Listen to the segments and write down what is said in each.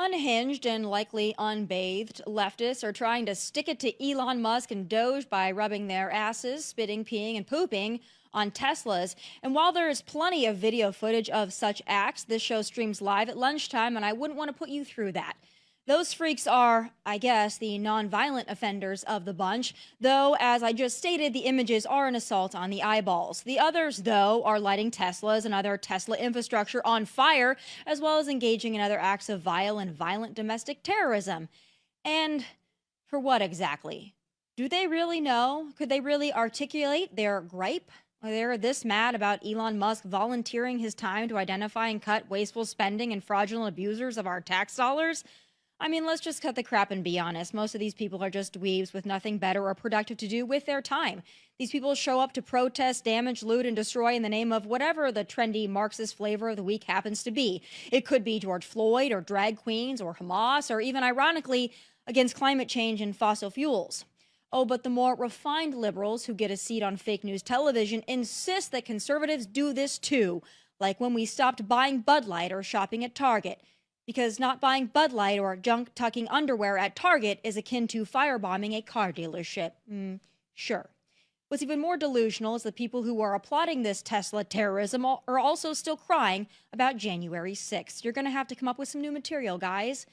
Unhinged and likely unbathed, leftists are trying to stick it to Elon Musk and DOGE by rubbing their asses, spitting, peeing, and pooping on Teslas. And while there is plenty of video footage of such acts, this show streams live at lunchtime, and I wouldn't want to put you through that. Those freaks are, I guess, the non-violent offenders of the bunch, though, as I just stated, the images are an assault on the eyeballs. The others, though, are lighting Teslas and other Tesla infrastructure on fire, as well as engaging in other acts of vile and violent domestic terrorism. And for what exactly? Do they really know? Could they really articulate their gripe? They're this mad about Elon Musk volunteering his time to identify and cut wasteful spending and fraudulent abusers of our tax dollars? I mean, let's just cut the crap and be honest. Most of these people are just dweebs with nothing better or productive to do with their time. These people show up to protest, damage, loot, and destroy in the name of whatever the trendy Marxist flavor of the week happens to be. It could be George Floyd or drag queens or Hamas or even, ironically, against climate change and fossil fuels. Oh, but the more refined liberals who get a seat on fake news television insist that conservatives do this too, like when we stopped buying Bud Light or shopping at Target. Because not buying Bud Light or junk-tucking underwear at Target is akin to firebombing a car dealership. Sure. What's even more delusional is the people who are applauding this Tesla terrorism are also still crying about January 6th. You're going to have to come up with some new material, guys.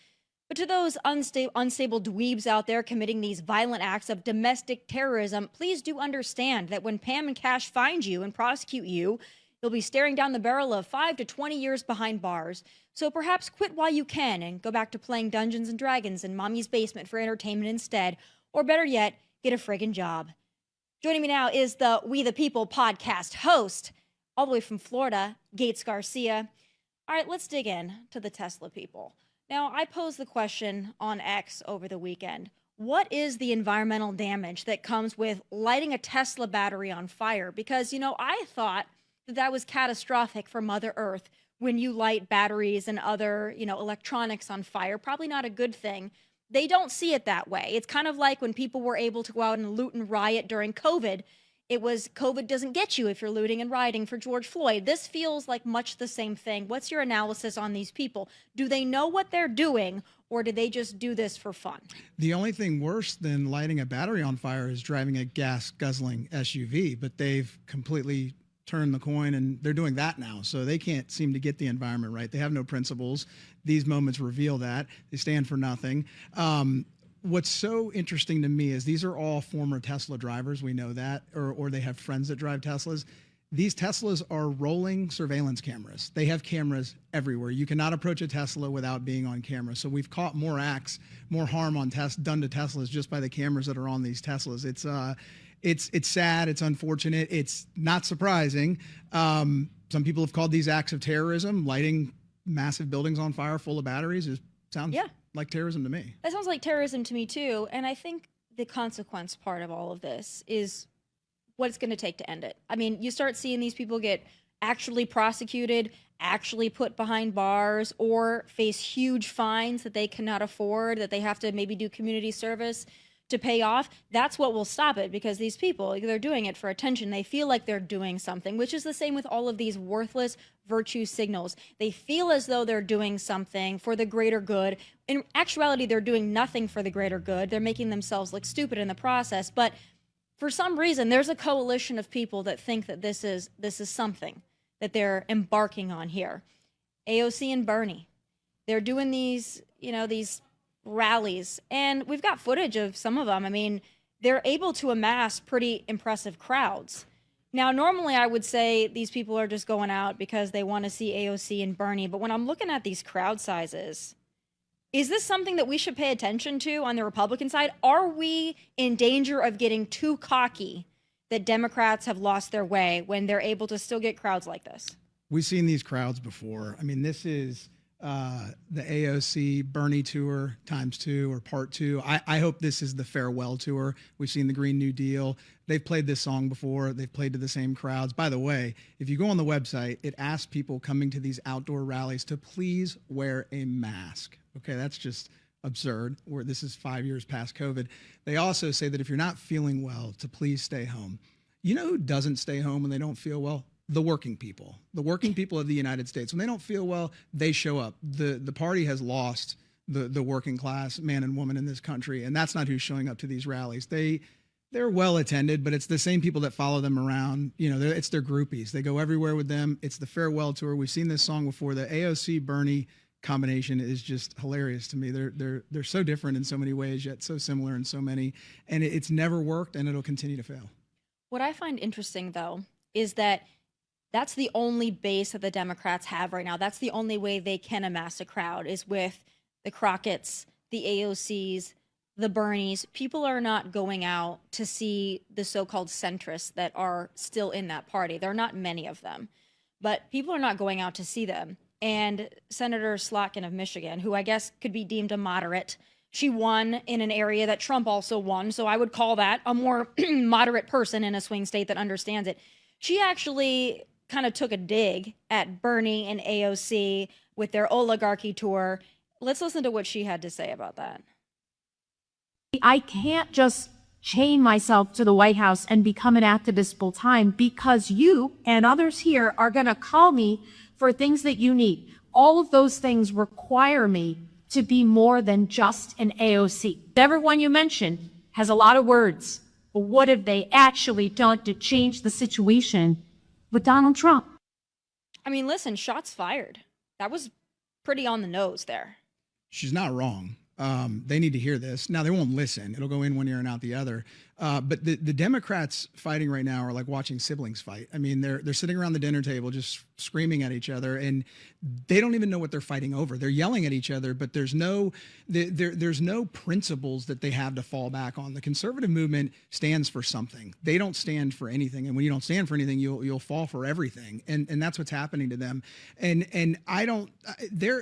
But to those unstable dweebs out there committing these violent acts of domestic terrorism, please do understand that when Pam and Cash find you and prosecute you, you'll be staring down the barrel of 5 to 20 years behind bars. So perhaps quit while you can and go back to playing Dungeons and Dragons in mommy's basement for entertainment instead. Or better yet, get a friggin' job. Joining me now is the We the People podcast host, all the way from Florida, Gates Garcia. All right, let's dig in to the Tesla people. Now, I posed the question on X over the weekend. What is the environmental damage that comes with lighting a Tesla battery on fire? Because, I thought that was catastrophic for Mother Earth when you light batteries and other, electronics on fire. Probably not a good thing. They don't see it that way. It's kind of like when people were able to go out and loot and riot during COVID. It was COVID doesn't get you if you're looting and rioting for George Floyd. This feels like much the same thing. What's your analysis on these people? Do they know what they're doing, or do they just do this for fun? The only thing worse than lighting a battery on fire is driving a gas-guzzling SUV, but they've completely turned the coin, and they're doing that now. So they can't seem to get the environment right. They have no principles. These moments reveal that. They stand for nothing. What's so interesting to me is these are all former Tesla drivers. We know that, or they have friends that drive Teslas. These Teslas are rolling surveillance cameras. They have cameras everywhere. You cannot approach a Tesla without being on camera. So we've caught more acts, more harm on done to Teslas just by the cameras that are on these Teslas. It's sad. It's unfortunate. It's not surprising. Some people have called these acts of terrorism. Lighting massive buildings on fire full of batteries sounds like terrorism to me. That sounds like terrorism to me too. And I think the consequence part of all of this is what it's going to take to end it. I mean, you start seeing these people get actually prosecuted, actually put behind bars, or face huge fines that they cannot afford, that they have to maybe do community service to pay off. That's what will stop it, because these people, they're doing it for attention. They feel like they're doing something, which is the same with all of these worthless virtue signals. They feel as though they're doing something for the greater good. In actuality, they're doing nothing for the greater good. They're making themselves look stupid in the process. But for some reason, there's a coalition of people that think that this is something that they're embarking on here. AOC and Bernie, they're doing these rallies, and we've got footage of some of them. I mean, they're able to amass pretty impressive crowds. Now, normally I would say these people are just going out because they want to see AOC and Bernie, but when I'm looking at these crowd sizes, is this something that we should pay attention to on the Republican side? Are we in danger of getting too cocky that Democrats have lost their way when they're able to still get crowds like this? We've seen these crowds before. I mean, this is the AOC Bernie tour ×2 or part 2. I hope this is the farewell tour. We've seen the Green New Deal. They've played this song before. They've played to the same crowds. By the way, if you go on the website, it asks people coming to these outdoor rallies to please wear a mask. Okay, that's just absurd. This is 5 years past COVID. They also say that if you're not feeling well, to please stay home. You know who doesn't stay home when they don't feel well? The working people of the United States. When they don't feel well, they show up. The party has lost the working class man and woman in this country, and that's not who's showing up to these rallies. They're well attended, but it's the same people that follow them around. It's their groupies. They go everywhere with them. It's the farewell tour. We've seen this song before. The AOC Bernie combination is just hilarious to me. They're so different in so many ways, yet so similar in so many. And it's never worked, and it'll continue to fail. What I find interesting, though, is that that's the only base that the Democrats have right now. That's the only way they can amass a crowd is with the Crockett's, the AOCs, the Bernies. People are not going out to see the so-called centrists that are still in that party. There are not many of them, but people are not going out to see them. And Senator Slotkin of Michigan, who I guess could be deemed a moderate, she won in an area that Trump also won. So I would call that a more moderate person in a swing state that understands it. She actually kind of took a dig at Bernie and AOC with their Oligarchy tour. Let's listen to what she had to say about that. I can't just chain myself to the White House and become an activist full time because you and others here are going to call me for things that you need. All of those things require me to be more than just an AOC. Everyone you mentioned has a lot of words, but what have they actually done to change the situation with Donald Trump? I mean, listen, shots fired. That was pretty on the nose there. She's not wrong. They need to hear this. Now, they won't listen. It'll go in one ear and out the other. But the Democrats fighting right now are like watching siblings fight. I mean, they're sitting around the dinner table just screaming at each other, and they don't even know what they're fighting over. They're yelling at each other, but there's no principles that they have to fall back on. The conservative movement stands for something. They don't stand for anything, and when you don't stand for anything, you'll fall for everything, and that's what's happening to them. And I don't.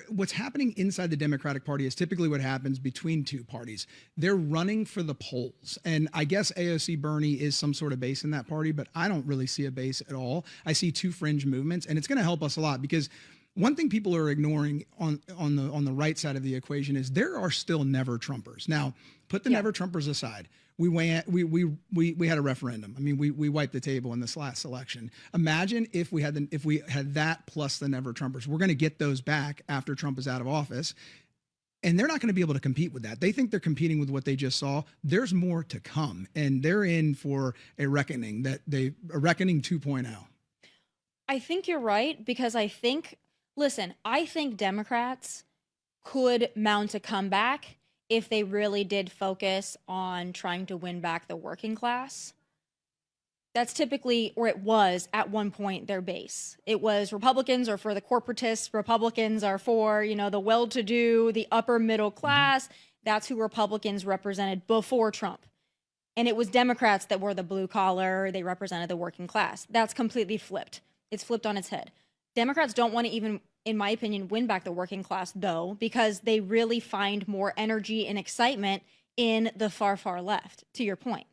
What's happening inside the Democratic Party is typically what happens between two parties. They're running for the polls, and I guess AOC Bernie is some sort of base in that party, but I don't really see a base at all. I see two fringe movements, and it's going to help us a lot because one thing people are ignoring on the right side of the equation is there are still never Trumpers. Now, put the never Trumpers aside. We had a referendum. I mean, we wiped the table in this last election. Imagine if we had that plus the never Trumpers. We're going to get those back after Trump is out of office. And they're not going to be able to compete with that. They think they're competing with what they just saw. There's more to come, and they're in for a reckoning 2.0. I think you're right because I think Democrats could mount a comeback if they really did focus on trying to win back the working class. That's typically, or it was at one point, their base. It was Republicans are for the corporatists, Republicans are for, the well-to-do, the upper middle class. That's who Republicans represented before Trump. And it was Democrats that were the blue collar, they represented the working class. That's completely flipped. It's flipped on its head. Democrats don't want to even, in my opinion, win back the working class, though, because they really find more energy and excitement in the far, far left, to your point.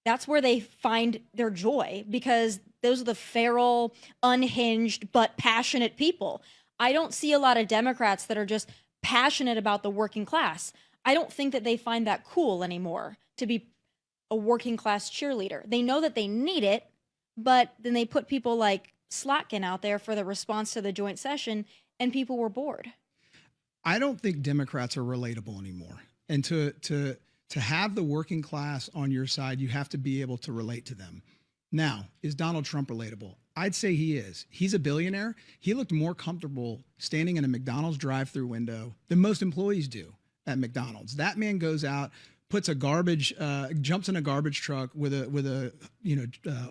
That's where they find their joy because those are the feral, unhinged, but passionate people. I don't see a lot of Democrats that are just passionate about the working class. I don't think that they find that cool anymore to be a working class cheerleader. They know that they need it, but then they put people like Slotkin out there for the response to the joint session, and people were bored. I don't think Democrats are relatable anymore. And to have the working class on your side, you have to be able to relate to them. Now, is Donald Trump relatable? I'd say he is. He's a billionaire. He looked more comfortable standing in a McDonald's drive-through window than most employees do at McDonald's. That man goes out, puts jumps in a garbage truck with a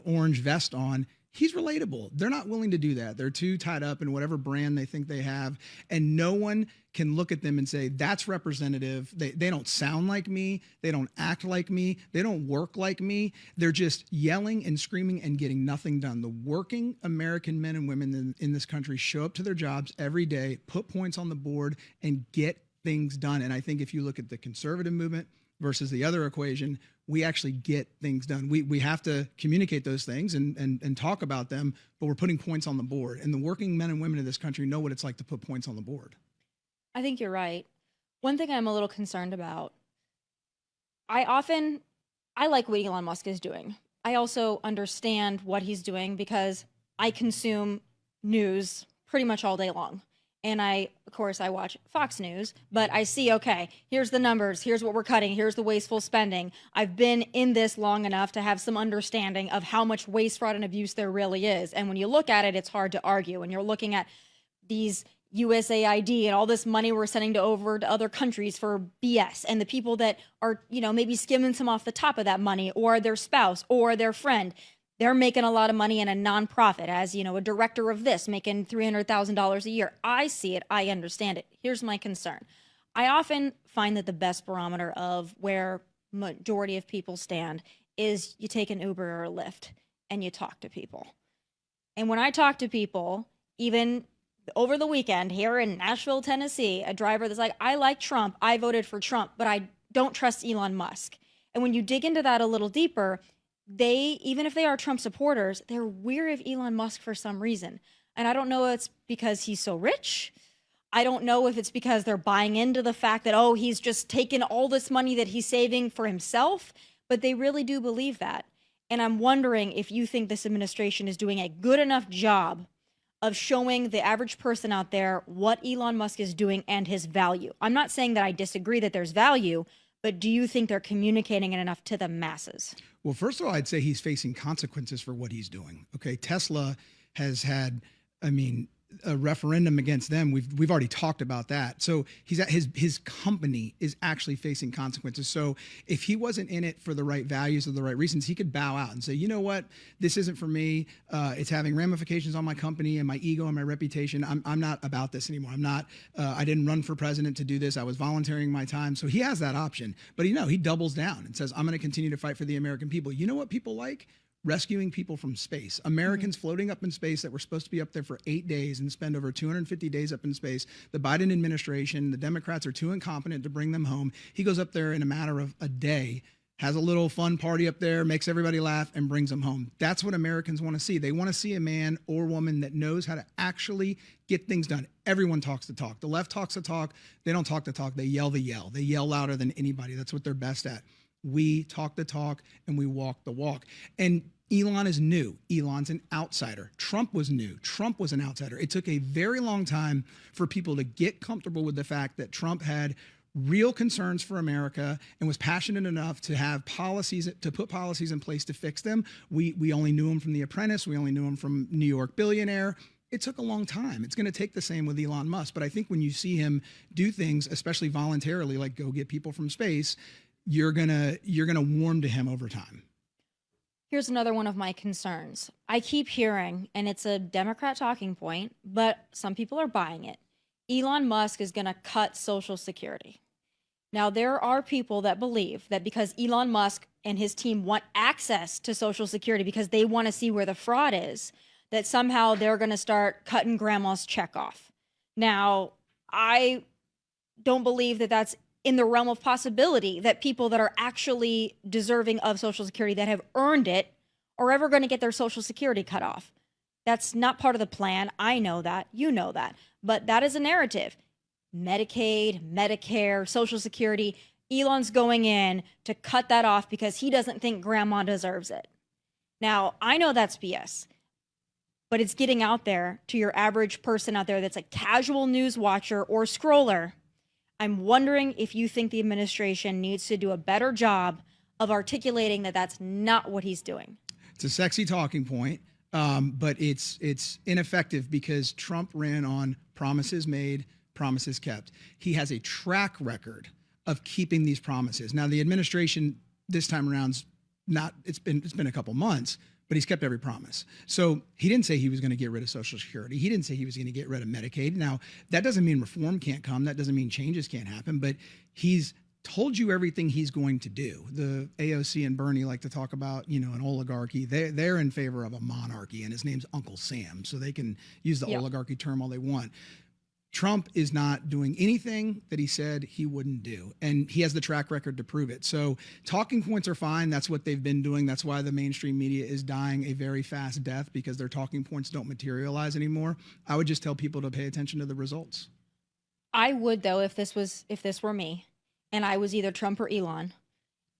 orange vest on. He's relatable. They're not willing to do that. They're too tied up in whatever brand they think they have. And no one can look at them and say, that's representative. They don't sound like me. They don't act like me. They don't work like me. They're just yelling and screaming and getting nothing done. The working American men and women in this country show up to their jobs every day, put points on the board, and get things done. And I think if you look at the conservative movement versus the other equation, we actually get things done. We have to communicate those things and talk about them, but we're putting points on the board. And the working men and women of this country know what it's like to put points on the board. I think you're right. One thing I'm a little concerned about, I like what Elon Musk is doing. I also understand what he's doing because I consume news pretty much all day long. And of course, I watch Fox News, but I see, okay, here's the numbers, here's what we're cutting, here's the wasteful spending. I've been in this long enough to have some understanding of how much waste, fraud, and abuse there really is. And when you look at it, it's hard to argue. And you're looking at these USAID and all this money we're sending over to other countries for BS, and the people that are, maybe skimming some off the top of that money, or their spouse or their friend. They're making a lot of money in a nonprofit as, a director of this making $300,000 a year. I see it. I understand it. Here's my concern. I often find that the best barometer of where majority of people stand is you take an Uber or a Lyft and you talk to people. And when I talk to people, even over the weekend here in Nashville, Tennessee, a driver that's like, I like Trump. I voted for Trump, but I don't trust Elon Musk. And when you dig into that a little deeper, even if they are Trump supporters, they're weary of Elon Musk for some reason. And I don't know if it's because he's so rich. I don't know if it's because they're buying into the fact that, he's just taken all this money that he's saving for himself, but they really do believe that. And I'm wondering if you think this administration is doing a good enough job of showing the average person out there what Elon Musk is doing and his value. I'm not saying that I disagree that there's value, but do you think they're communicating it enough to the masses? Well, first of all, I'd say he's facing consequences for what he's doing. Okay, Tesla has had, a referendum against them. We've already talked about that. So he's at his company is actually facing consequences. So if he wasn't in it for the right values or the right reasons, he could bow out and say, you know what, this isn't for me. It's having ramifications on my company and my ego and my reputation. I'm not about this anymore. I'm not. I didn't run for president to do this. I was volunteering my time. So he has that option. But he doubles down and says, I'm going to continue to fight for the American people. You know what people like? Rescuing people from space. Americans floating up in space that were supposed to be up there for 8 days and spend over 250 days up in space. The Biden administration, the Democrats are too incompetent to bring them home. He goes up there in a matter of a day, has a little fun party up there, makes everybody laugh, and brings them home. That's what Americans want to see. They want to see a man or woman that knows how to actually get things done. Everyone talks the talk. The left talks the talk. They don't talk the talk. They yell the yell. They yell louder than anybody. That's what they're best at. We talk the talk and we walk the walk. And Elon is new. Elon's an outsider. Trump was new. Trump was an outsider. It took a very long time for people to get comfortable with the fact that Trump had real concerns for America and was passionate enough to have policies, to put policies in place to fix them. We only knew him from The Apprentice. We only knew him from New York Billionaire. It took a long time. It's going to take the same with Elon Musk. But I think when you see him do things, especially voluntarily, like go get people from space, you're gonna warm to him over time. Here's another one of my concerns. I keep hearing, and it's a Democrat talking point, but some people are buying it. Elon Musk is going to cut Social Security. Now, there are people that believe that because Elon Musk and his team want access to Social Security because they want to see where the fraud is, that somehow they're going to start cutting grandma's check off. Now, I don't believe that that's in the realm of possibility that people that are actually deserving of Social Security that have earned it are ever going to get their Social Security cut off. That's not part of the plan. I know that. You know that. But that is a narrative. Medicaid, Medicare, Social Security, Elon's going in to cut that off because he doesn't think grandma deserves it. Now, I know that's BS, but it's getting out there to your average person out there that's a casual news watcher or scroller. I'm wondering if you think the administration needs to do a better job of articulating that that's not what he's doing. It's a sexy talking point, but it's ineffective because Trump ran on promises made, promises kept. He has a track record of keeping these promises. Now, the administration this time around's not. It's been a couple months, but he's kept every promise. So he didn't say he was going to get rid of Social Security. He didn't say he was going to get rid of Medicaid. Now, that doesn't mean reform can't come. That doesn't mean changes can't happen, but he's told you everything he's going to do. The AOC and Bernie like to talk about, an oligarchy. They're in favor of a monarchy, and his name's Uncle Sam, so they can use the oligarchy term all they want. Trump is not doing anything that he said he wouldn't do, and he has the track record to prove it. So talking points are fine. That's what they've been doing. That's why the mainstream media is dying a very fast death, because their talking points don't materialize anymore. I would just tell people to pay attention to the results. I would, though, if this were me, and I was either Trump or Elon,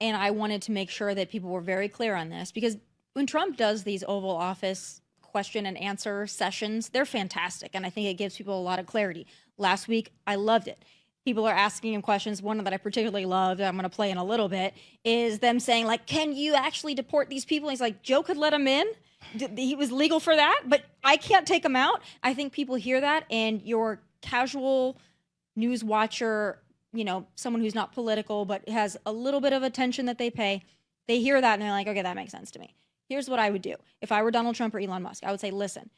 and I wanted to make sure that people were very clear on this, because when Trump does these Oval Office question and answer sessions. They're fantastic. And I think it gives people a lot of clarity. Last week, I loved it. People are asking him questions. One that I particularly loved, I'm going to play in a little bit, is them saying, like, can you actually deport these people? And he's like, Joe could let him in. He was legal for that, but I can't take him out. I think people hear that, and your casual news watcher, you know, someone who's not political but has a little bit of attention that they pay, they hear that and they're like, okay, that makes sense to me. Here's what I would do. If I were Donald Trump or Elon Musk, I would say, listen,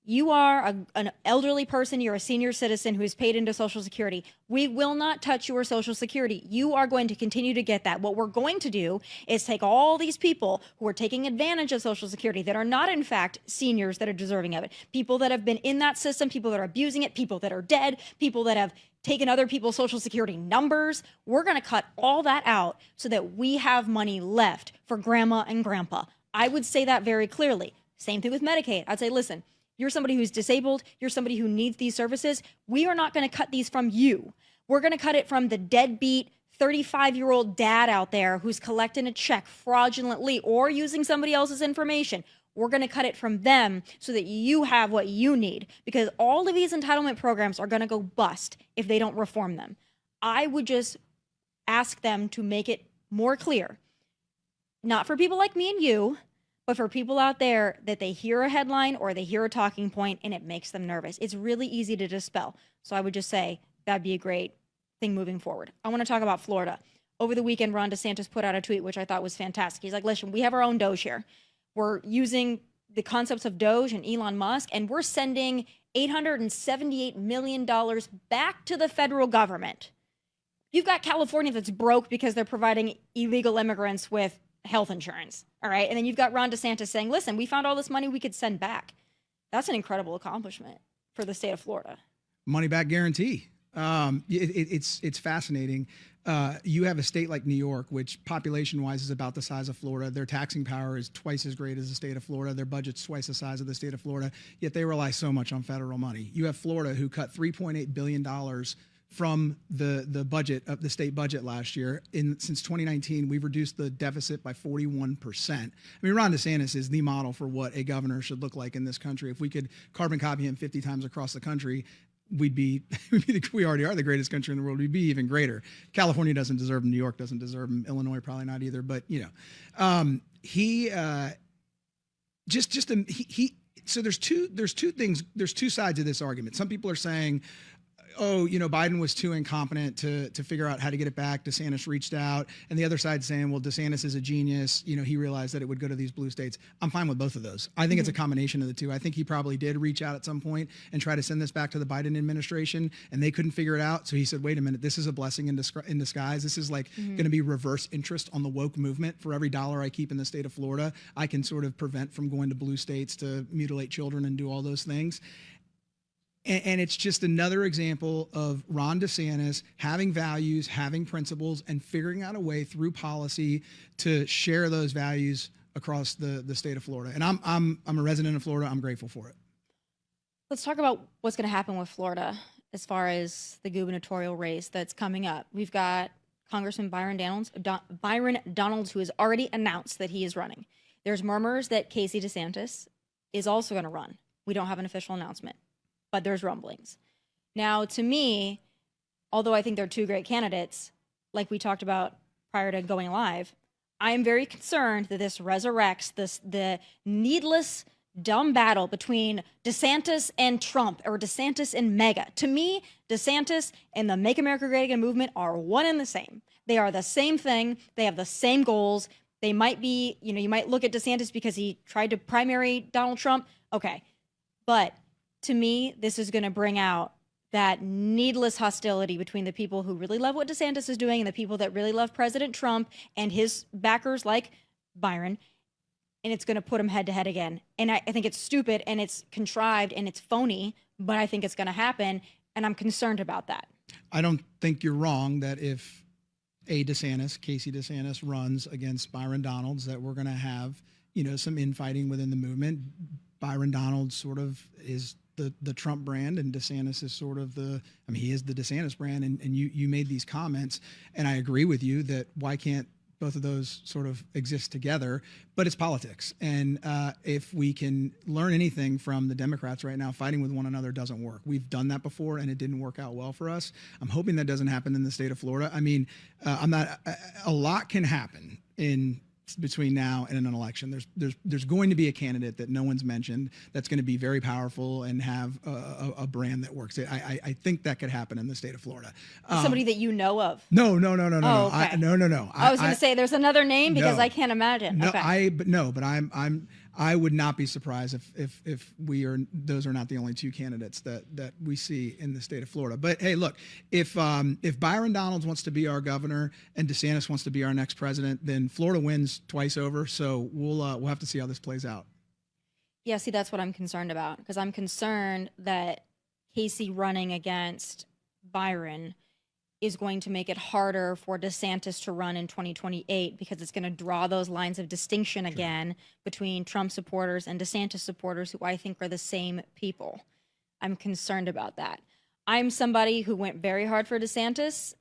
you are an elderly person. You're a senior citizen who is paid into Social Security. We will not touch your Social Security. You are going to continue to get that. What we're going to do is take all these people who are taking advantage of Social Security that are not, in fact, seniors that are deserving of it, people that have been in that system, people that are abusing it, people that are dead, people that have taken other people's Social Security numbers. We're going to cut all that out so that we have money left for grandma and grandpa. I would say that very clearly. Same thing with Medicaid. I'd say, listen, you're somebody who's disabled. You're somebody who needs these services. We are not going to cut these from you. We're going to cut it from the deadbeat 35-year-old dad out there who's collecting a check fraudulently or using somebody else's information. We're going to cut it from them so that you have what you need, because all of these entitlement programs are going to go bust if they don't reform them. I would just ask them to make it more clear, not for people like me and you, but for people out there that they hear a headline or they hear a talking point and it makes them nervous. It's really easy to dispel. So I would just say that'd be a great thing moving forward. I want to talk about Florida. Over the weekend, Ron DeSantis put out a tweet, which I thought was fantastic. He's like, listen, we have our own DOGE here. We're using the concepts of DOGE and Elon Musk, and we're sending $878 million back to the federal government. You've got California that's broke because they're providing illegal immigrants with health insurance. All right. And then you've got Ron DeSantis saying, listen, we found all this money we could send back. That's an incredible accomplishment for the state of Florida. Money back guarantee. It's fascinating. You have a state like New York, which population-wise is about the size of Florida. Their taxing power is twice as great as the state of Florida. Their budget's twice the size of the state of Florida, yet they rely so much on federal money. You have Florida, who cut $3.8 billion from the budget of the state budget last year. Since 2019, we've reduced the deficit by 41%. I mean, Ron DeSantis is the model for what a governor should look like in this country. If we could carbon copy him 50 times across the country, we already are the greatest country in the world. We'd be even greater. California doesn't deserve him. New York doesn't deserve him. Illinois probably not either. But you know, so there's two things. There's two sides of this argument. Some people are saying, oh, you know, Biden was too incompetent to figure out how to get it back. DeSantis reached out. And the other side saying, well, DeSantis is a genius. You know, he realized that it would go to these blue states. I'm fine with both of those. I think it's a combination of the two. I think he probably did reach out at some point and try to send this back to the Biden administration, and they couldn't figure it out. So he said, wait a minute, this is a blessing in disguise. This is like going to be reverse interest on the woke movement. For every dollar I keep in the state of Florida, I can sort of prevent from going to blue states to mutilate children and do all those things. And it's just another example of Ron DeSantis having values, having principles, and figuring out a way through policy to share those values across the state of Florida. And I'm a resident of Florida. I'm grateful for it. Let's talk about what's going to happen with Florida as far as the gubernatorial race that's coming up. We've got Congressman Byron Donalds, who has already announced that he is running. There's murmurs that Casey DeSantis is also going to run. We don't have an official announcement, but there's rumblings. Now, to me, although I think they're two great candidates, like we talked about prior to going live, I am very concerned that this resurrects the needless, dumb battle between DeSantis and Trump, or DeSantis and MAGA. To me, DeSantis and the Make America Great Again movement are one and the same. They are the same thing. They have the same goals. They might be, you know, you might look at DeSantis because he tried to primary Donald Trump. Okay. But to me, this is going to bring out that needless hostility between the people who really love what DeSantis is doing and the people that really love President Trump and his backers like Byron. And it's going to put them head to head again. And I think it's stupid and it's contrived and it's phony, but I think it's going to happen. And I'm concerned about that. I don't think you're wrong that if Casey DeSantis runs against Byron Donalds, that we're going to have, you know, some infighting within the movement. Byron Donalds sort of is the Trump brand, and DeSantis is sort of he is the DeSantis brand. And you made these comments, and I agree with you that why can't both of those sort of exist together, but it's politics. And if we can learn anything from the Democrats right now, fighting with one another doesn't work. We've done that before, and it didn't work out well for us. I'm hoping that doesn't happen in the state of Florida. I mean, a lot can happen in between now and an election. There's going to be a candidate that no one's mentioned that's going to be very powerful and have a brand that works. I think that could happen in the state of Florida. Somebody that you know of? No. Oh, okay. No. I was going to say there's another name because no. I can't imagine. No, okay. but I would not be surprised if those are not the only two candidates that we see in the state of Florida. But hey, look, if Byron Donalds wants to be our governor and DeSantis wants to be our next president, then Florida wins twice over. So we'll have to see how this plays out. Yeah, see, that's what I'm concerned about, because I'm concerned that Casey running against Byron is going to make it harder for DeSantis to run in 2028, because it's going to draw those lines of distinction again between Trump supporters and DeSantis supporters, who I think are the same people. I'm concerned about that. I'm somebody who went very hard for DeSantis,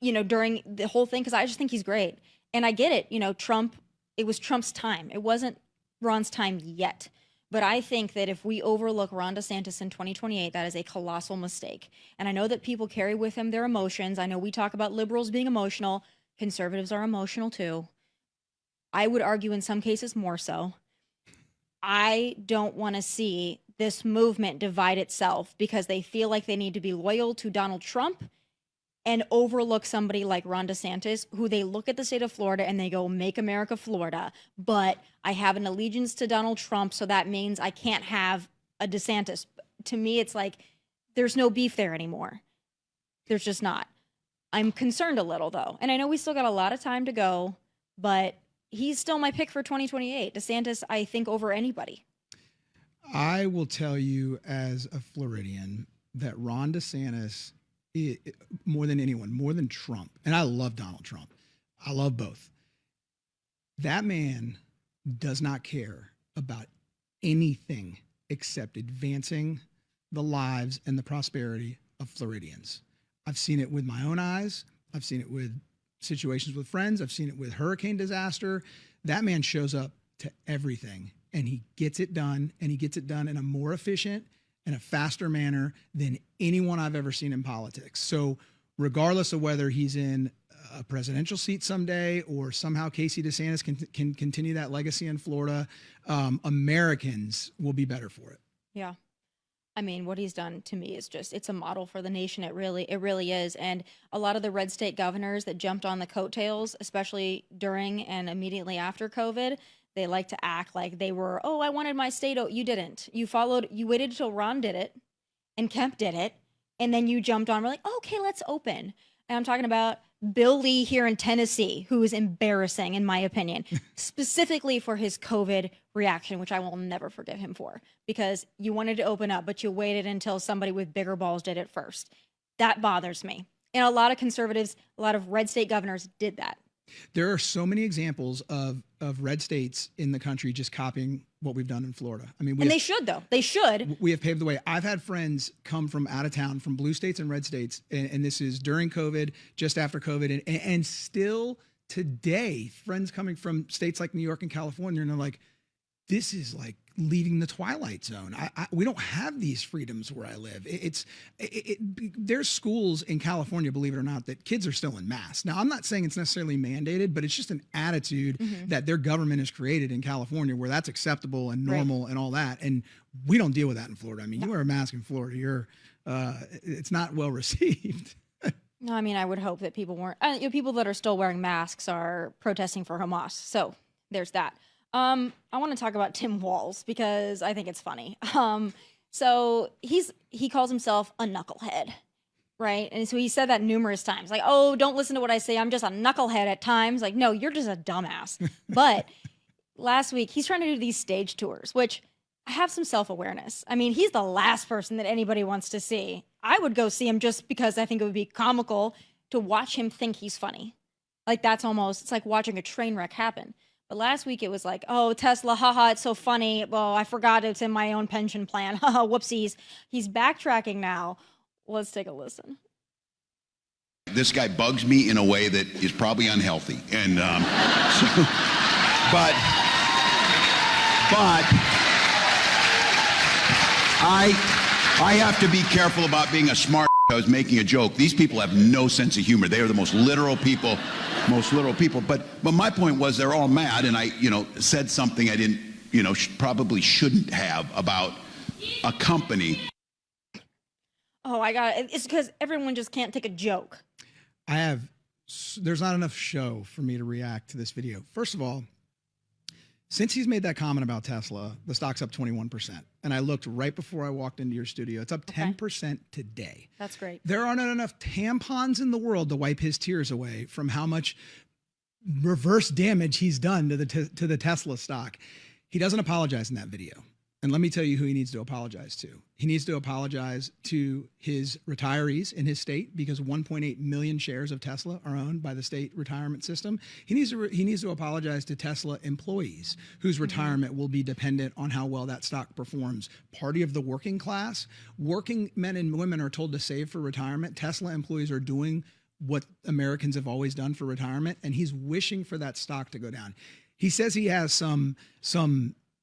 during the whole thing, because I just think he's great. And I get it. Trump, it was Trump's time. It wasn't Ron's time yet. But I think that if we overlook Ron DeSantis in 2028, that is a colossal mistake. And I know that people carry with them their emotions. I know we talk about liberals being emotional. Conservatives are emotional too. I would argue in some cases more so. I don't want to see this movement divide itself because they feel like they need to be loyal to Donald Trump and overlook somebody like Ron DeSantis, who they look at the state of Florida and they go, make America Florida. But I have an allegiance to Donald Trump, so that means I can't have a DeSantis. To me, it's like there's no beef there anymore. There's just not. I'm concerned a little, though. And I know we still got a lot of time to go, but he's still my pick for 2028. DeSantis, I think, over anybody. I will tell you as a Floridian that Ron DeSantis, more than anyone, more than Trump, and I love Donald Trump. I love both. That man does not care about anything except advancing the lives and the prosperity of Floridians. I've seen it with my own eyes. I've seen it with situations with friends. I've seen it with hurricane disaster. That man shows up to everything and he gets it done, and he gets it done in a more efficient in a faster manner than anyone I've ever seen in politics. So regardless of whether he's in a presidential seat someday or somehow Casey DeSantis can continue that legacy in Florida, Americans will be better for it. Yeah. I mean, what he's done to me is just, it's a model for the nation. It really is. And a lot of the red state governors that jumped on the coattails, especially during and immediately after COVID, they like to act like they were, oh, I wanted my state. Oh, you didn't. You waited until Ron did it and Kemp did it. And then you jumped on. We're like, oh, okay, let's open. And I'm talking about Bill Lee here in Tennessee, who is embarrassing, in my opinion, specifically for his COVID reaction, which I will never forgive him for, because you wanted to open up, but you waited until somebody with bigger balls did it first. That bothers me. And a lot of conservatives, a lot of red state governors did that. There are so many examples of red states in the country just copying what we've done in Florida. I mean, they should, though. They should. We have paved the way. I've had friends come from out of town, from blue states and red states, and this is during COVID, just after COVID, and still today, friends coming from states like New York and California, and they're like, this is like leaving the twilight zone. We don't have these freedoms where I live. There's schools in California, believe it or not, that kids are still in masks. Now, I'm not saying it's necessarily mandated, but it's just an attitude that their government has created in California where that's acceptable and normal and all that. And we don't deal with that in Florida. I mean, you wear a mask in Florida, it's not well received. No, I mean, I would hope that people weren't, people that are still wearing masks are protesting for Hamas. So there's that. I want to talk about Tim Walz because I think it's funny. So he calls himself a knucklehead, right? And so he said that numerous times, like, oh, don't listen to what I say. I'm just a knucklehead at times. Like, no, you're just a dumbass. But last week he's trying to do these stage tours, which I have some self-awareness. I mean, he's the last person that anybody wants to see. I would go see him just because I think it would be comical to watch him think he's funny. Like, it's like watching a train wreck happen. But last week it was like, oh, Tesla, haha, it's so funny. Well, I forgot it's in my own pension plan. Haha, whoopsies. He's backtracking now. Let's take a listen. This guy bugs me in a way that is probably unhealthy, and but I have to be careful about being a smart. I was making a joke. These people have no sense of humor. They are the most literal people. But my point was they're all mad, and I, said something I didn't, probably shouldn't have about a company. Oh, I got it. It's because everyone just can't take a joke. There's not enough show for me to react to this video. First of all, since he's made that comment about Tesla, the stock's up 21%. And I looked right before I walked into your studio. It's up 10% today. That's great. There are not enough tampons in the world to wipe his tears away from how much reverse damage he's done to the Tesla stock. He doesn't apologize in that video. And let me tell you who he needs to apologize to. He needs to apologize to his retirees in his state, because 1.8 million shares of Tesla are owned by the state retirement system. He needs to apologize to Tesla employees whose retirement will be dependent on how well that stock performs. Party of the working class, working men and women are told to save for retirement. Tesla employees are doing what Americans have always done for retirement, and he's wishing for that stock to go down. He says he has some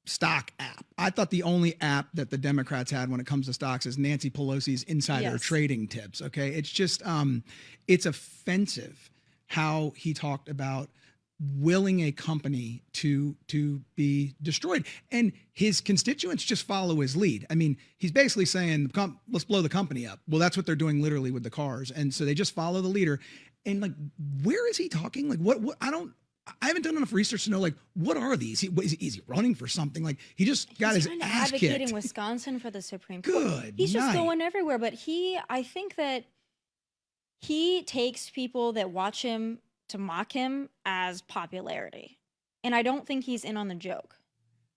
stock app. I thought the only app that the Democrats had when it comes to stocks is Nancy Pelosi's insider trading tips. Okay. It's just, it's offensive how he talked about willing a company to be destroyed, and his constituents just follow his lead. I mean, he's basically saying, let's blow the company up. Well, that's what they're doing literally with the cars. And so they just follow the leader. And like, where is he talking? Like what I haven't done enough research to know, like, what are these? Is he running for something? Like, he just got his ass kicked. Advocating Wisconsin for the Supreme Court. Good He's night. just going everywhere. But I think that he takes people that watch him to mock him as popularity. And I don't think he's in on the joke.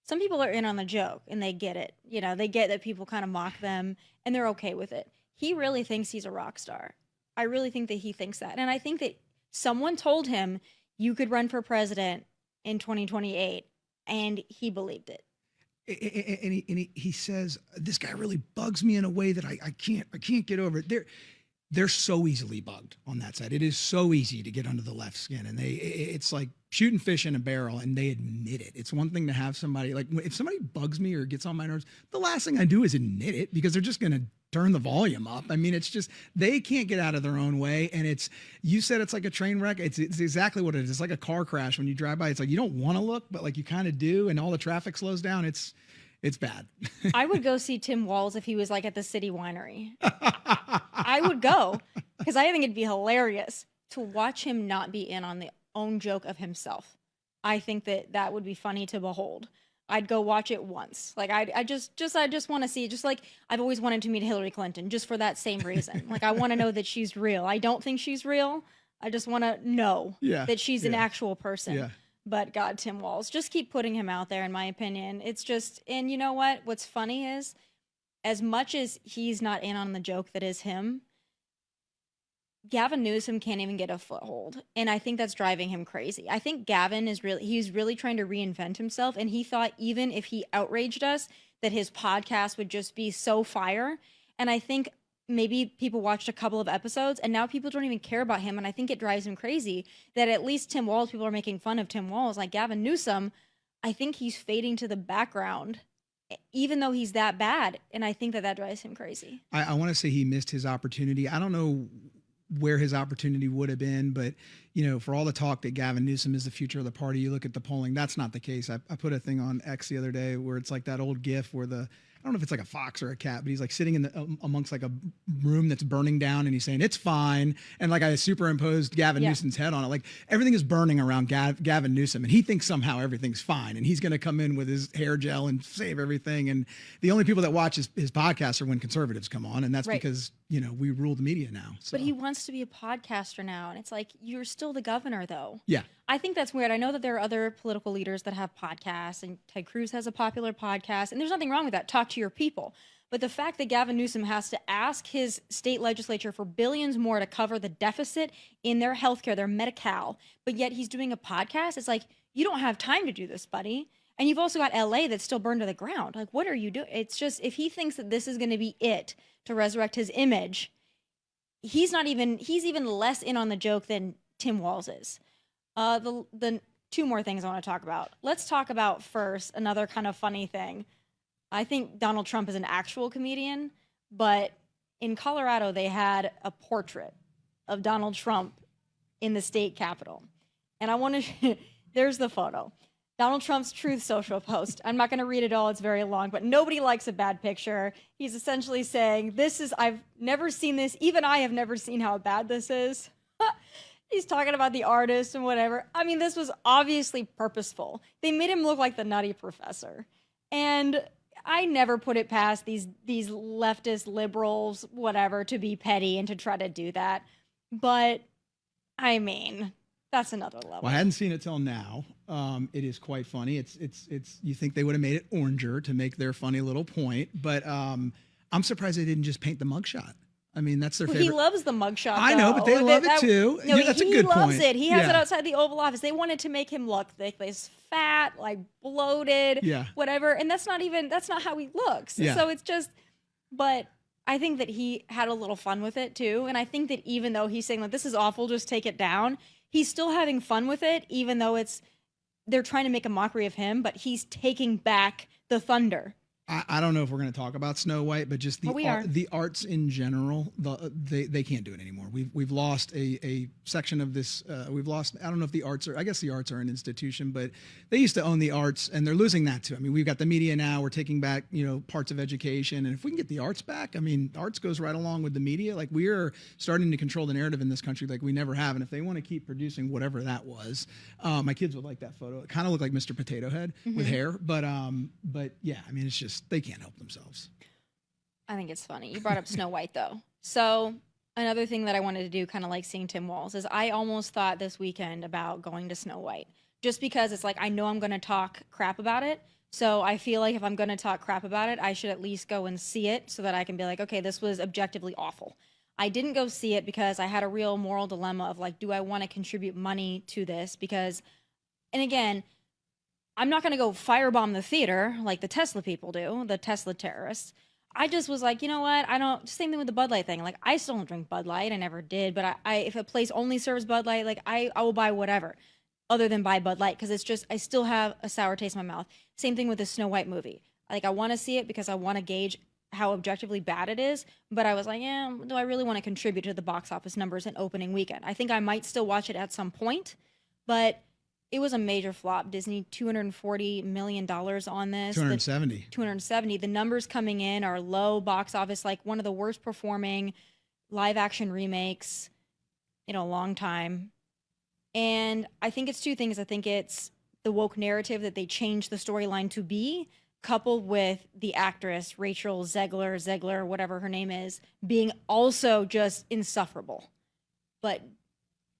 Some people are in on the joke and they get it. They get that people kind of mock them and they're okay with it. He really thinks he's a rock star. I really think that he thinks that. And I think that someone told him, you could run for president in 2028, and he believed it. And he says, this guy really bugs me in a way that I can't get over it. They're so easily bugged on that side. It is so easy to get under the left skin, and it's like shooting fish in a barrel, and they admit it. It's one thing to have somebody, like, if somebody bugs me or gets on my nerves, the last thing I do is admit it, because they're just going to turn the volume up. I mean, it's just, they can't get out of their own way. And you said it's like a train wreck. It's exactly what it is. It's like a car crash. When you drive by, it's like, you don't want to look, but like you kind of do. And all the traffic slows down. It's bad. I would go see Tim Walz if he was like at the City Winery. I would go, because I think it'd be hilarious to watch him not be in on the own joke of himself. I think that would be funny to behold. I'd go watch it once. Like I just want to see, just like I've always wanted to meet Hillary Clinton, just for that same reason. Like I want to know that she's real. I don't think she's real. I just want to know that she's an actual person. Yeah. But God, Tim Walz, just keep putting him out there, in my opinion. It's just, and you know what? What's funny is, as much as he's not in on the joke that is him, Gavin Newsom can't even get a foothold. And I think that's driving him crazy. I think Gavin he's really trying to reinvent himself. And he thought even if he outraged us, that his podcast would just be so fire. And I think maybe people watched a couple of episodes and now people don't even care about him. And I think it drives him crazy that at least Tim Walz, people are making fun of Tim Walz. Like Gavin Newsom, I think he's fading to the background, even though he's that bad. And I think that drives him crazy. I want to say he missed his opportunity. I don't know where his opportunity would have been, but for all the talk that Gavin Newsom is the future of the party, you look at the polling, that's not the case. I put a thing on X the other day where it's like that old GIF where I don't know if it's like a fox or a cat, but he's like sitting in amongst like a room that's burning down, and he's saying it's fine. And like I superimposed Gavin Newsom's head on it. Like everything is burning around Gavin Newsom, and he thinks somehow everything's fine, and he's going to come in with his hair gel and save everything. And the only people that watch his podcasts are when conservatives come on, and that's because we rule the media now. So. But he wants to be a podcaster now, and it's like, you're still the governor, though. Yeah. I think that's weird. I know that there are other political leaders that have podcasts, and Ted Cruz has a popular podcast, and there's nothing wrong with that. Talk to your people. But the fact that Gavin Newsom has to ask his state legislature for billions more to cover the deficit in their healthcare, their Medi-Cal, but yet he's doing a podcast, it's like, you don't have time to do this, buddy. And you've also got LA that's still burned to the ground. Like, what are you doing? It's just, if he thinks that this is going to be it to resurrect his image, he's even less in on the joke than Tim Walz is. The two more things I want to talk about. Let's talk about first another kind of funny thing. I think Donald Trump is an actual comedian, but in Colorado they had a portrait of Donald Trump in the state capitol. And I want to there's the photo. Donald Trump's Truth Social post. I'm not going to read it all, it's very long, but nobody likes a bad picture. He's essentially saying, I've never seen this, even I have never seen how bad this is. He's talking about the artist and whatever. I mean, this was obviously purposeful. They made him look like the Nutty Professor. And I never put it past these leftist liberals, whatever, to be petty and to try to do that. But, I mean, that's another level. Well, I hadn't seen it till now. It is quite funny. It's you think they would have made it oranger to make their funny little point, but I'm surprised they didn't just paint the mugshot. I mean, that's their favorite. He loves the mugshot. I know, but they love it too. No, that's a good point. He loves point. it. He has it outside the Oval Office. They wanted to make him look thick, this fat, like bloated, whatever. And that's not how he looks. Yeah. So it's just, but I think that he had a little fun with it too. And I think that even though he's saying like, this is awful, just take it down, he's still having fun with it, even though they're trying to make a mockery of him, but he's taking back the thunder. I don't know if we're going to talk about Snow White, but just the arts in general, they can't do it anymore. We've lost a section of this. We've lost. I don't know if the arts are. I guess the arts are an institution, but they used to own the arts, and they're losing that too. I mean, we've got the media now. We're taking back parts of education, and if we can get the arts back, I mean, arts goes right along with the media. Like we are starting to control the narrative in this country like we never have. And if they want to keep producing whatever that was, my kids would like that photo. It kind of looked like Mr. Potato Head with hair, but yeah, I mean, it's just. They can't help themselves. I think it's funny. You brought up Snow White, though. So another thing that I wanted to do, kind of like seeing Tim Walz, is I almost thought this weekend about going to Snow White. Just because it's like, I know I'm going to talk crap about it. So I feel like if I'm going to talk crap about it, I should at least go and see it so that I can be like, okay, this was objectively awful. I didn't go see it because I had a real moral dilemma of like, do I want to contribute money to this? Because, and again, I'm not going to go firebomb the theater like the Tesla people do, the Tesla terrorists. I just was like, you know what? Same thing with the Bud Light thing. Like, I still don't drink Bud Light. I never did. But if a place only serves Bud Light, like, I will buy whatever other than buy Bud Light because it's just, I still have a sour taste in my mouth. Same thing with the Snow White movie. Like, I want to see it because I want to gauge how objectively bad it is. But I was like, yeah, do I really want to contribute to the box office numbers in opening weekend? I think I might still watch it at some point, but it was a major flop. Disney, $240 million on this. 270. 270. The numbers coming in are low box office, like one of the worst performing live action remakes in a long time. And I think it's two things. I think it's the woke narrative that they changed the storyline to be, coupled with the actress, Rachel Zegler, whatever her name is, being also just insufferable. But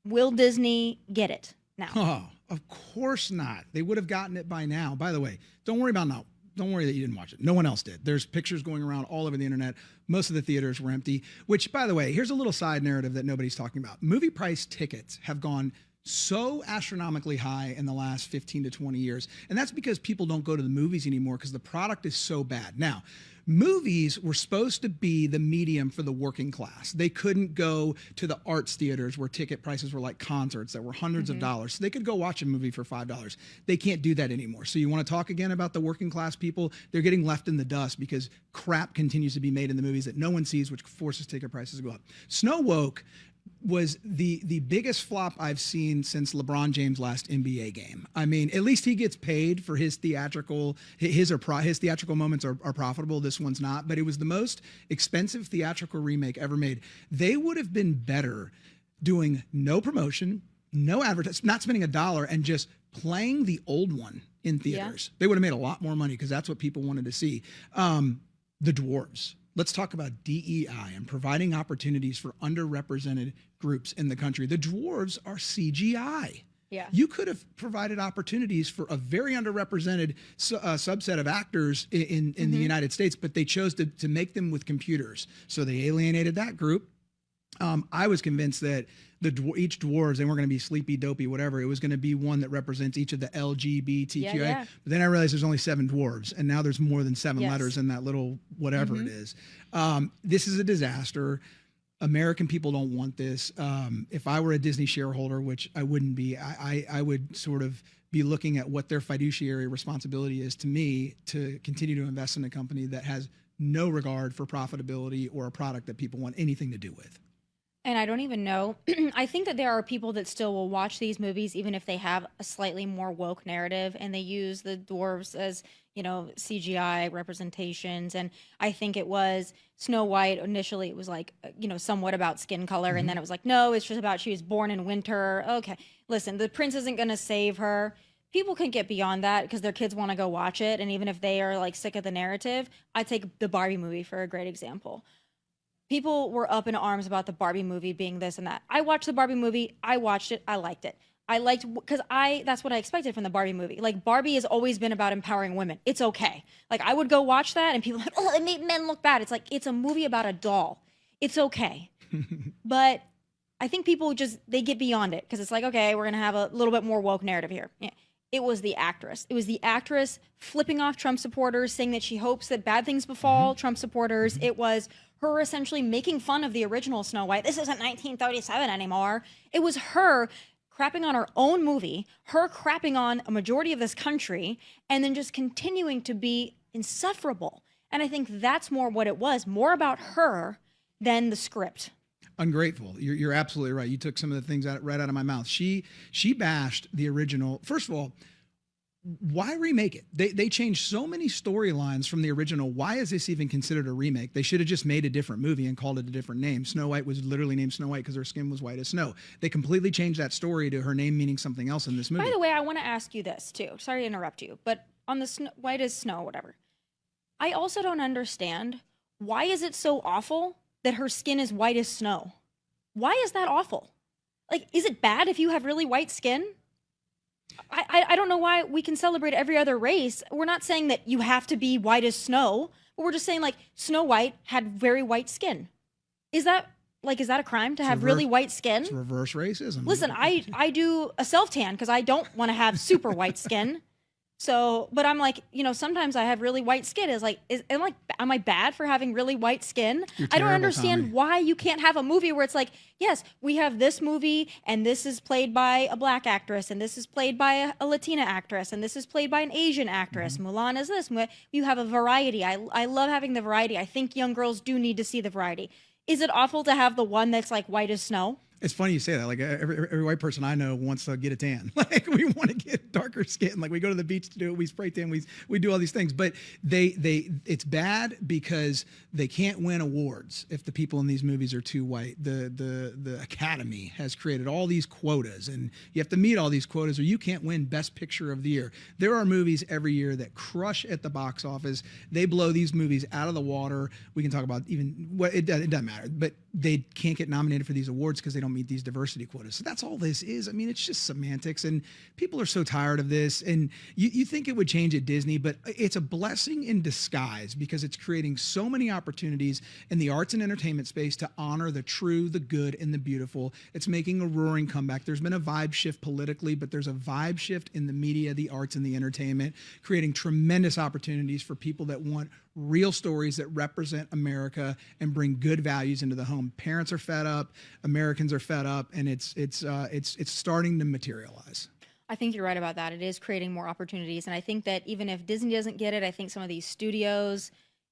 will Disney get it now? Oh, of course not. They would have gotten it by now. By the way, don't worry that you didn't watch it. No one else did. There's pictures going around all over the internet. Most of the theaters were empty, which, by the way, here's a little side narrative that nobody's talking about. Movie price tickets have gone so astronomically high in the last 15 to 20 years. And that's because people don't go to the movies anymore because the product is so bad. Now, movies were supposed to be the medium for the working class. They couldn't go to the arts theaters where ticket prices were like concerts that were hundreds of dollars. So they could go watch a movie for $5. They can't do that anymore. So you want to talk again about the working class people? They're getting left in the dust because crap continues to be made in the movies that no one sees, which forces ticket prices to go up. Snow Woke was the biggest flop I've seen since LeBron James' last NBA game. I mean, at least he gets paid for his theatrical, his theatrical moments are profitable. This one's not, but it was the most expensive theatrical remake ever made. They would have been better doing no promotion, no advertising, not spending $1 and just playing the old one in theaters. Yeah. They would have made a lot more money because that's what people wanted to see. The Dwarves. Let's talk about DEI and providing opportunities for underrepresented groups in the country. The Dwarves are CGI. Yeah. You could have provided opportunities for a very underrepresented subset of actors in the United States, but they chose to make them with computers. So they alienated that group. I was convinced that each dwarves, they weren't going to be sleepy, dopey, whatever. It was going to be one that represents each of the LGBTQIA. Yeah. But then I realized there's only 7 dwarves, and now there's more than 7 letters in that little whatever it is. This is a disaster. American people don't want this. If I were a Disney shareholder, which I wouldn't be, I would sort of be looking at what their fiduciary responsibility is to me to continue to invest in a company that has no regard for profitability or a product that people want anything to do with. And I don't even know. I think that there are people that still will watch these movies even if they have a slightly more woke narrative and they use the dwarves as, CGI representations. And I think it was Snow White. Initially, it was like, somewhat about skin color. And then it was like, no, it's just about she was born in winter. Okay, listen, the prince isn't going to save her. People can get beyond that because their kids want to go watch it. And even if they are like sick of the narrative, I take the Barbie movie for a great example. People were up in arms about the Barbie movie being this and that. I watched the Barbie movie. I watched it. I liked it. Because that's what I expected from the Barbie movie. Like, Barbie has always been about empowering women. It's okay. Like, I would go watch that and people are like, oh, it made men look bad. It's like, it's a movie about a doll. It's okay. But I think people they get beyond it because it's like, okay, we're going to have a little bit more woke narrative here. Yeah. It was the actress. It was the actress flipping off Trump supporters, saying that she hopes that bad things befall Trump supporters. It was her essentially making fun of the original Snow White. This isn't 1937 anymore. It was her crapping on her own movie, her crapping on a majority of this country, and then just continuing to be insufferable. And I think that's more what it was, more about her than the script. Ungrateful. You're absolutely right. You took some of the things right out of my mouth. She bashed the original. First of all, why remake it? They changed so many storylines from the original. Why is this even considered a remake? They should have just made a different movie and called it a different name. Snow White was literally named Snow White because her skin was white as snow. They completely changed that story to her name meaning something else in this movie. By the way, I want to ask you this too. Sorry to interrupt you, but on the white as snow, whatever. I also don't understand, why is it so awful that her skin is white as snow? Why is that awful? Like, is it bad if you have really white skin? I don't know why we can celebrate every other race. We're not saying that you have to be white as snow, but we're just saying like Snow White had very white skin. Is that a crime to have really white skin? It's reverse racism. Listen, I do a self-tan because I don't want to have super white skin. So, but I'm like, sometimes I have really white skin. Am I bad for having really white skin? You're I don't terrible, understand Tomi. why you can't have a movie where it's like, yes, we have this movie and this is played by a black actress and this is played by a Latina actress and this is played by an Asian actress. Mulan is this. You have a variety. I love having the variety. I think young girls do need to see the variety. Is it awful to have the one that's like white as snow? It's funny you say that. Like every white person I know wants to get a tan. Like we want to get darker skin. Like we go to the beach to do it. We spray tan. We do all these things. But it's bad because they can't win awards if the people in these movies are too white. The Academy has created all these quotas, and you have to meet all these quotas, or you can't win Best Picture of the Year. There are movies every year that crush at the box office. They blow these movies out of the water. We can talk about it doesn't matter, but they can't get nominated for these awards because they don't meet these diversity quotas. So that's all this is. I mean, it's just semantics, and people are so tired of this. And you think it would change at Disney, but it's a blessing in disguise because it's creating so many opportunities in the arts and entertainment space to honor the true, the good, and the beautiful. It's making a roaring comeback. There's been a vibe shift politically, but there's a vibe shift in the media, the arts, and the entertainment, creating tremendous opportunities for people that want real stories that represent America and bring good values into the home. Parents are fed up, Americans are fed up, and it's starting to materialize. I think you're right about that. It is creating more opportunities, and I think that even if Disney doesn't get it, I think some of these studios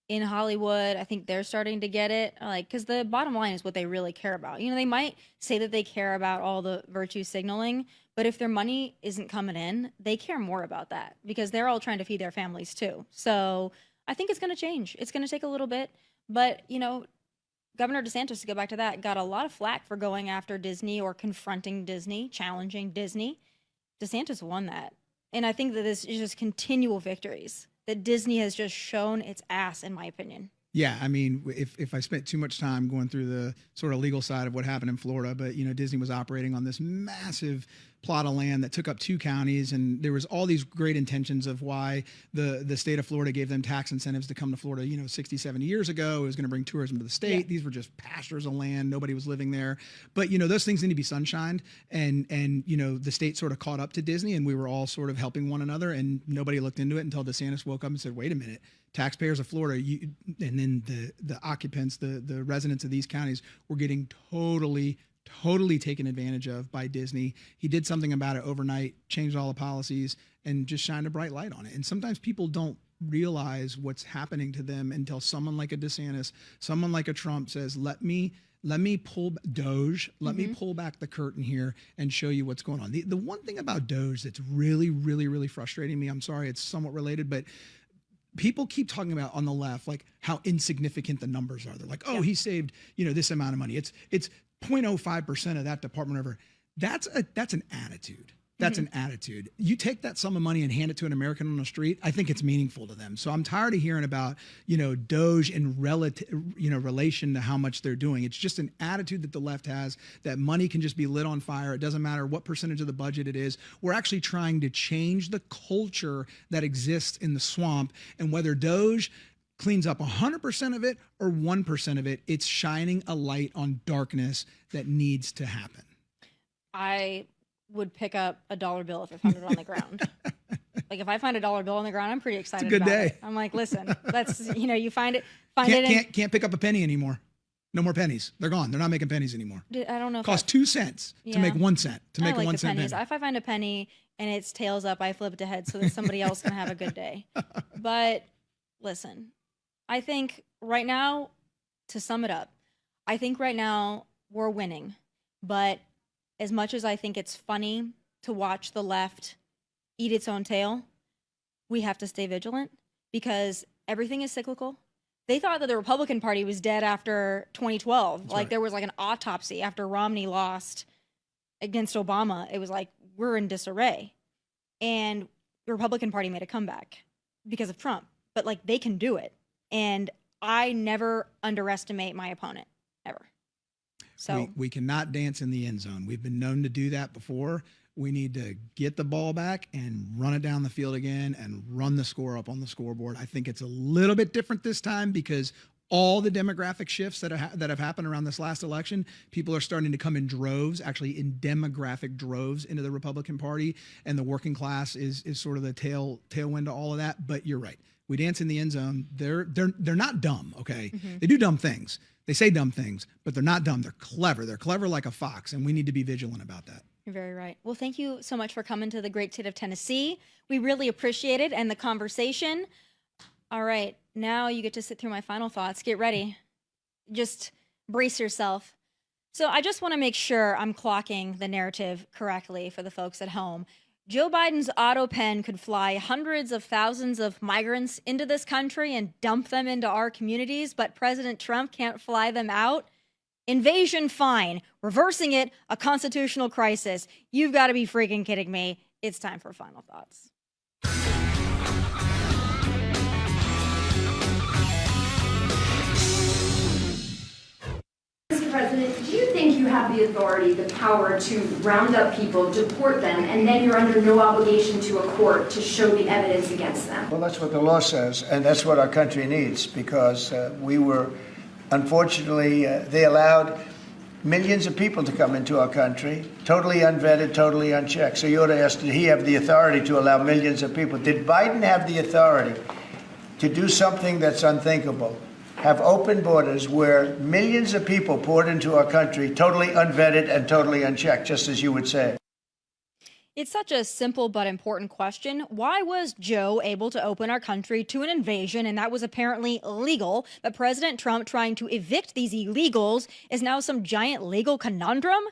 in Hollywood, I think they're starting to get it. Like, because the bottom line is what they really care about. They might say that they care about all the virtue signaling, but if their money isn't coming in, they care more about that because they're all trying to feed their families too. So I think it's going to change. It's going to take a little bit, but Governor DeSantis, to go back to that, got a lot of flack for going after Disney or confronting Disney, challenging Disney. DeSantis won that. And I think that this is just continual victories, that Disney has just shown its ass, in my opinion. Yeah, I mean, if I spent too much time going through the sort of legal side of what happened in Florida, but Disney was operating on this massive plot of land that took up 2 counties, and there was all these great intentions of why the state of Florida gave them tax incentives to come to Florida, 60, 70 years ago. It was going to bring tourism to the state. Yeah. These were just pastures of land. Nobody was living there. But, those things need to be sunshined. And the state sort of caught up to Disney, and we were all sort of helping one another, and nobody looked into it until DeSantis woke up and said, wait a minute, taxpayers of Florida, and then the occupants, the residents of these counties were getting totally taken advantage of by Disney. He did something about it overnight, changed all the policies, and just shined a bright light on it. And sometimes people don't realize what's happening to them until someone like a DeSantis, someone like a Trump says, let me pull DOGE, let me pull back the curtain here and show you what's going on. The one thing about DOGE that's really, really, really frustrating me, I'm sorry, it's somewhat related, but people keep talking about on the left, like how insignificant the numbers are. They're like, oh, he saved, this amount of money. It's 0.05% of that department over. That's an attitude. That's an attitude. You take that sum of money and hand it to an American on the street, I think it's meaningful to them. So I'm tired of hearing about, DOGE in relation to how much they're doing. It's just an attitude that the left has, that money can just be lit on fire. It doesn't matter what percentage of the budget it is. We're actually trying to change the culture that exists in the swamp, and whether DOGE cleans up 100% of it or 1% of it, it's shining a light on darkness that needs to happen. I would pick up a dollar bill if I found it on the ground. Like if I find a dollar bill on the ground, I'm pretty excited it's a good about day. it. I'm like, listen, that's, you find it. Can't pick up a penny anymore. No more pennies. They're gone. They're not making pennies anymore. I don't know. Cost 2 cents to make 1 cent. To make like a 1 the cent pennies. penny. If I find a penny and it's tails up, I flip it to head so that somebody else can have a good day. But listen, I think right now, to sum it up, I think right now we're winning. But as much as I think it's funny to watch the left eat its own tail, we have to stay vigilant because everything is cyclical. They thought that the Republican Party was dead after 2012. That's like right. There was like an autopsy after Romney lost against Obama. It was like, we're in disarray. And the Republican Party made a comeback because of Trump. But like they can do it. And I never underestimate my opponent, ever. So we cannot dance in the end zone. We've been known to do that before. We need to get the ball back and run it down the field again and run the score up on the scoreboard. I think it's a little bit different this time because all the demographic shifts that have happened around this last election, people are starting to come in droves, actually in demographic droves into the Republican Party, and the working class is sort of the tailwind to all of that. But you're right. We dance in the end zone. They're not dumb, okay? They do dumb things. They say dumb things, but they're not dumb. They're clever. They're clever like a fox, and we need to be vigilant about that. You're very right. Well, thank you so much for coming to the great state of Tennessee. We really appreciate it and the conversation. All right, now you get to sit through my final thoughts. Get ready. Just brace yourself. So I just want to make sure I'm clocking the narrative correctly for the folks at home. Joe Biden's auto pen could fly hundreds of thousands of migrants into this country and dump them into our communities, but President Trump can't fly them out. Invasion, fine. Reversing it, a constitutional crisis. You've got to be freaking kidding me. It's time for final thoughts. Mr. President, do you think you have the authority, the power to round up people, deport them, and then you're under no obligation to a court to show the evidence against them? Well, that's what the law says, and that's what our country needs, because we were, unfortunately, they allowed millions of people to come into our country, totally unvetted, totally unchecked. So you ought to ask, did he have the authority to allow millions of people? Did Biden have the authority to do something that's unthinkable? Have open borders where millions of people poured into our country, totally unvetted and totally unchecked, just as you would say. It's such a simple but important question. Why was Joe able to open our country to an invasion, and that was apparently illegal, but President Trump trying to evict these illegals is now some giant legal conundrum?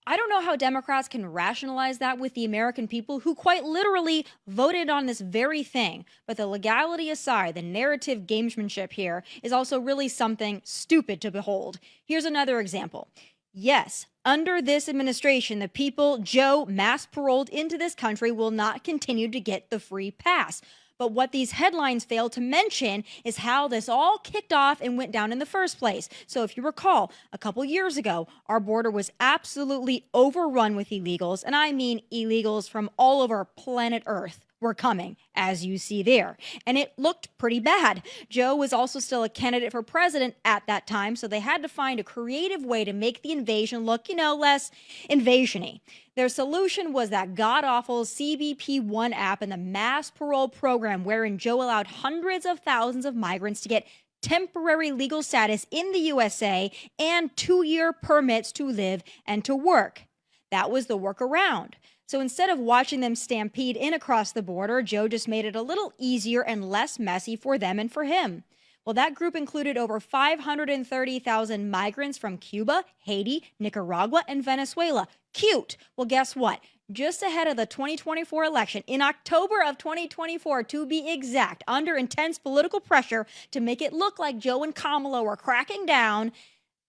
I don't know how Democrats can rationalize that with the American people who quite literally voted on this very thing. But the legality aside, the narrative gamesmanship here is also really something stupid to behold. Here's another example. Yes, under this administration, the people Joe mass paroled into this country will not continue to get the free pass. But what these headlines fail to mention is how this all kicked off and went down in the first place. So if you recall, a couple years ago, our border was absolutely overrun with illegals, and I mean illegals from all over planet Earth were coming, as you see there. And it looked pretty bad. Joe was also still a candidate for president at that time, so they had to find a creative way to make the invasion look, less invasion-y. Their solution was that god-awful CBP-1 app and the mass parole program, wherein Joe allowed hundreds of thousands of migrants to get temporary legal status in the USA and 2-year permits to live and to work. That was the workaround. So instead of watching them stampede in across the border, Joe just made it a little easier and less messy for them and for him. Well, that group included over 530,000 migrants from Cuba, Haiti, Nicaragua, and Venezuela. Cute. Well, guess what? Just ahead of the 2024 election, in October of 2024, to be exact, under intense political pressure to make it look like Joe and Kamala were cracking down,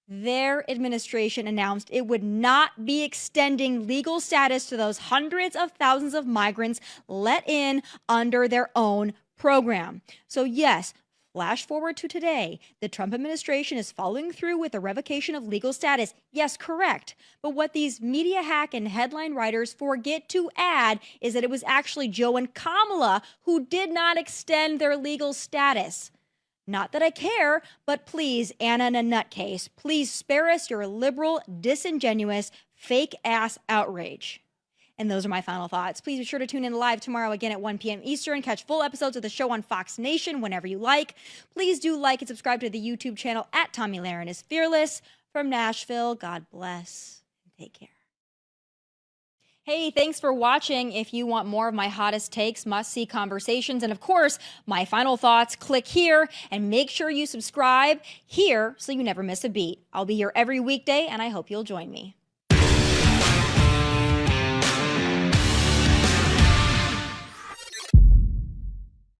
their administration announced it would not be extending legal status to those hundreds of thousands of migrants let in under their own program. So yes, flash forward to today, the Trump administration is following through with the revocation of legal status. Yes, correct. But what these media hack and headline writers forget to add is that it was actually Joe and Kamala who did not extend their legal status. Not that I care, but please, Anna in a nutcase, please spare us your liberal, disingenuous, fake-ass outrage. And those are my final thoughts. Please be sure to tune in live tomorrow again at 1 p.m. Eastern. Catch full episodes of the show on Fox Nation whenever you like. Please do like and subscribe to the YouTube channel at Tomi Lahren is Fearless. From Nashville, God bless and take care. Hey, thanks for watching. If you want more of my hottest takes, must-see conversations, and of course, my final thoughts, click here and make sure you subscribe here so you never miss a beat. I'll be here every weekday, and I hope you'll join me.